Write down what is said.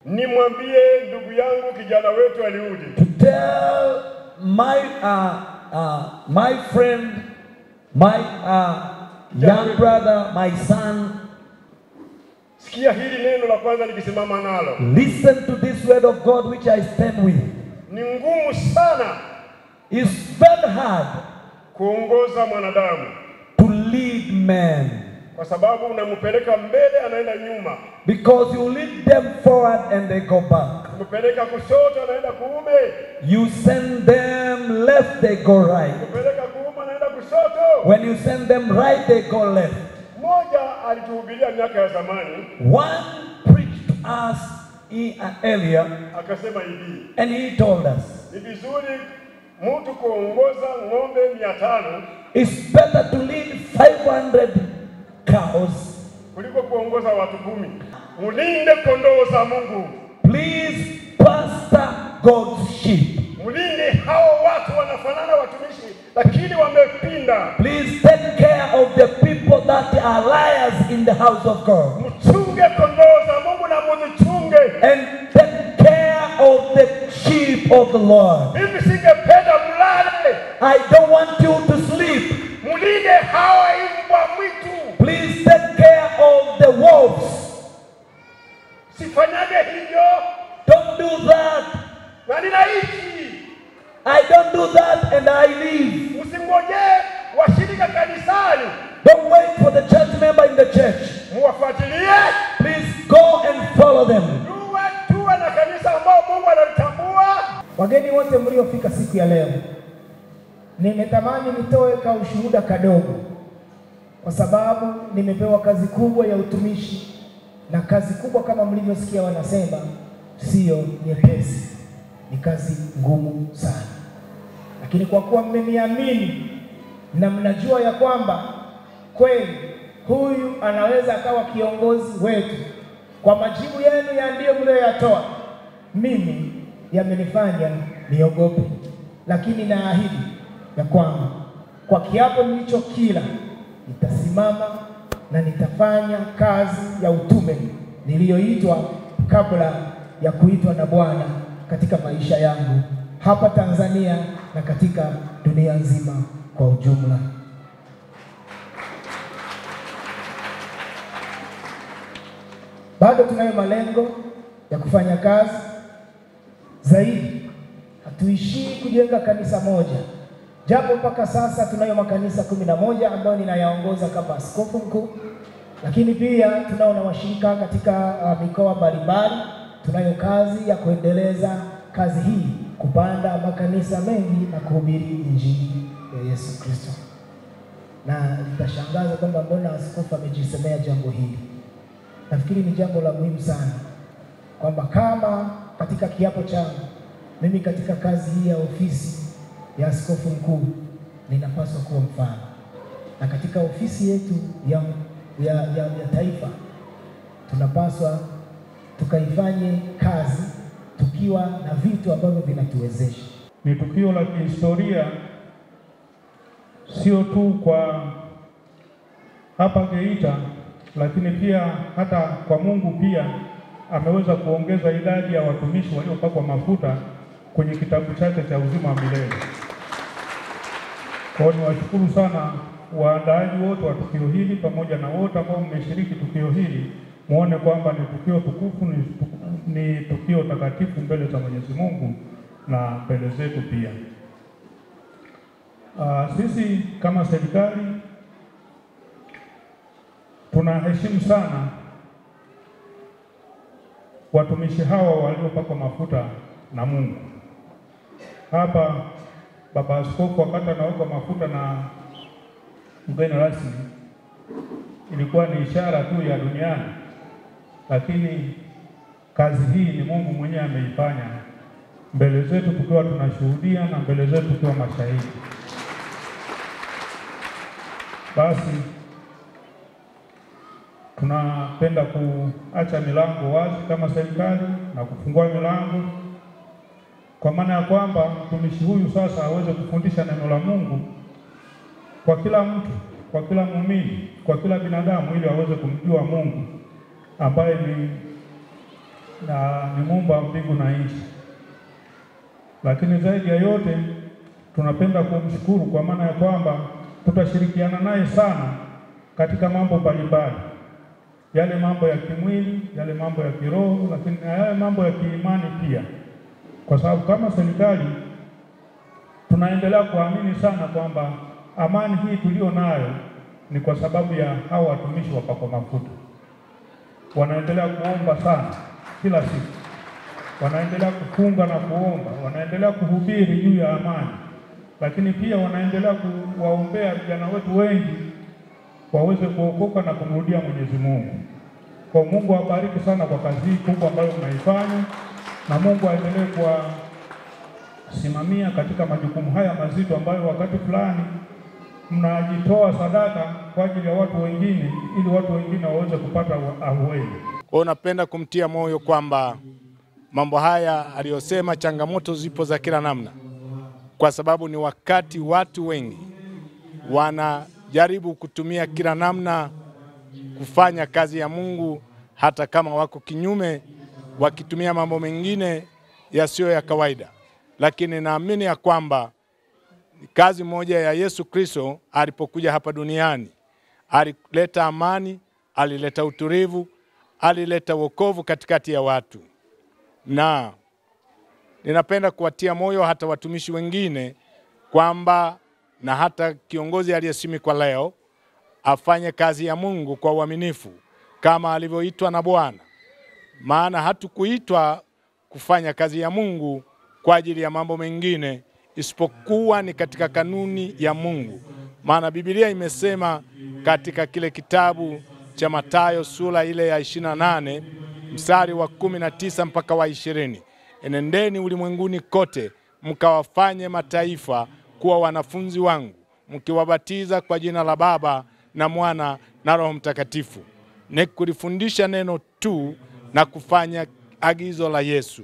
nimwambie ndugu yangu kijana wetu Eliudi. To tell my friend, my young brother, my son. Sikia hili neno la kwanza nikisimama nalo. Listen to this word of God which I stand with. Ni ngumu sana. It's very hard kuongoza mwanadamu. To lead man. Kwa sababu unampeleka mbele anaenda nyuma. Because you lead them forward and they go back. Umpeleka kushoto anaenda kuume. You send them left, they go right. Umpeleka kuume anaenda kushoto. When you send them right, they go left. Mmoja alituhubiria miaka ya zamani. One preached to us earlier. Akasema hivi. And he told us. Ni vizuri mtu kuongoza ng'ombe 500. It's better to lead 500 cows kuliko kuongoza watu 10. Mulinde kondoo za Mungu. Please pastor God's sheep. Mulinde hao watu wanafanana watumishi lakini wamepinda. Please take care of the people that are liars in the house of God. Mchunge kondoo za Mungu na mzichunge. And take care of the sheep of the Lord. Mimi singependa mlale. I don't want you to sleep. Mulinde hawa mbwa mwitu. Please take care of the wolves. Sifanyage hivyo. Don't do that. Na ninaishi. I don't do that and I leave. Usingoje washirika kanisani. Don't wait for the church member in the church. Muwafuatilie. Please go and follow them. Tuwe na kanisa ambao Mungu analitambua. Wageni wote mliofika siku ya leo, nimetamani nitoe ka ushuhuda kadogo, kwa sababu nimepewa kazi kubwa ya utumishi, na kazi kubwa kama mlivyosikia wanasema sio nyepesi, ni kazi ngumu sana. Lakini kwa kuwa mmeniamini na mnajua ya kwamba kweli huyu anaweza akawa kiongozi wetu, kwa majibu yenu ya ndio mlioyatoa, mimi yamenifanya niogope. Lakini naahidi ya kwamba kwa kiapo nilichokila nitasimama na nitafanya kazi ya utume niliyoitwa kabla ya kuitwa na Bwana katika maisha yangu hapa Tanzania na katika dunia nzima kwa ujumla. Bado tunayo malengo ya kufanya kazi zaidi. Hatuishii kujenga kanisa moja, japo mpaka sasa tunayo makanisa 11 ambayo ninayaongoza kama askofu mkuu, lakini pia tunao na washirika katika mikoa mbalimbali. Tunayo kazi ya kuendeleza kazi hii, kupanda makanisa mengi na kuhubiri injili ya Yesu Kristo. Na nitashangaza kwamba mbona askofu amejisemea jambo hili. Nafikiri ni jambo la muhimu sana, kwamba kama katika kiapo changu mimi katika kazi hii ya ofisi ya askofu mkuu ninapaswa kuwa mfano, na katika ofisi yetu ya taifa tunapaswa tukaifanye kazi tukiwa na vitu ambavyo vinatuwezesha. Ni tukio la kihistoria, sio tu kwa hapa Geita, lakini pia hata kwa Mungu pia ameweza kuongeza idadi ya watumishi waliopakwa mafuta kwenye kitabu chake cha uzima wa milele. Kwa hiyo niwashukuru sana waandaaji wote wa tukio hili pamoja na wote ambao mmeshiriki tukio hili, muone kwamba ni tukio tukufu, ni tukio takatifu mbele za Mwenyezi Mungu na mbele zetu pia. Sisi kama serikali tunaheshimu sana watumishi hawa waliopakwa mafuta na Mungu. Hapa baba askofu wakati anaweka mafuta na mgeni rasmi, ilikuwa ni ishara tu ya duniani, lakini kazi hii ni Mungu mwenyewe ameifanya mbele zetu tukiwa tunashuhudia na mbele zetu tukiwa mashahidi. Basi tunapenda kuacha milango wazi kama serikali na kufungua milango, kwa maana ya kwamba mtumishi huyu sasa aweze kufundisha neno la Mungu kwa kila mtu, kwa kila muumini, kwa kila binadamu, ili aweze kumjua Mungu ambaye na ni Muumba wa mbingu na nchi. Lakini zaidi ya yote tunapenda kumshukuru kwa maana ya kwamba tutashirikiana naye sana katika mambo mbalimbali, yale mambo ya kimwili, yale mambo ya kiroho, lakini na yale mambo ya kiimani pia, kwa sababu kama serikali tunaendelea kuamini sana kwamba amani hii tulio nayo ni kwa sababu ya hao watumishi wapakwa mafuta. Wanaendelea kuomba sana kila siku, wanaendelea kufunga na kuomba, wanaendelea kuhubiri juu ya amani, lakini pia wanaendelea kuwaombea vijana wetu wengi waweze kuokoka na kumrudia Mwenyezi Mungu. Kwa Mungu awabariki sana kwa kazi hii kubwa ambayo mnaifanya, na Mungu aendelee kuwasimamia katika majukumu haya mazito ambayo wakati fulani mnajitoa sadaka kwa ajili ya watu wengine ili watu wengine waweze kupata ahueni. Kwa hiyo napenda kumtia moyo kwamba mambo haya aliyosema, changamoto zipo za kila namna, kwa sababu ni wakati watu wengi wanajaribu kutumia kila namna kufanya kazi ya Mungu, hata kama wako kinyume, wakitumia mambo mengine yasiyo ya kawaida. Lakini naamini ya kwamba kazi moja ya Yesu Kristo alipokuja hapa duniani, alileta amani, alileta utulivu, alileta wokovu katikati ya watu. Na ninapenda kuwatia moyo hata watumishi wengine kwamba, na hata kiongozi aliyesimikwa leo, afanye kazi ya Mungu kwa uaminifu kama alivyoitwa na Bwana. Maana hatukuitwa kufanya kazi ya Mungu kwa ajili ya mambo mengine isipokuwa ni katika kanuni ya Mungu. Maana Biblia imesema katika kile kitabu cha Mathayo sura ile ya 28 mstari wa 19 mpaka wa 20, enendeni ulimwenguni kote mkawafanye mataifa kuwa wanafunzi wangu, mkiwabatiza kwa jina la Baba na Mwana na Roho Mtakatifu. Ni kulifundisha neno tu na kufanya agizo la Yesu.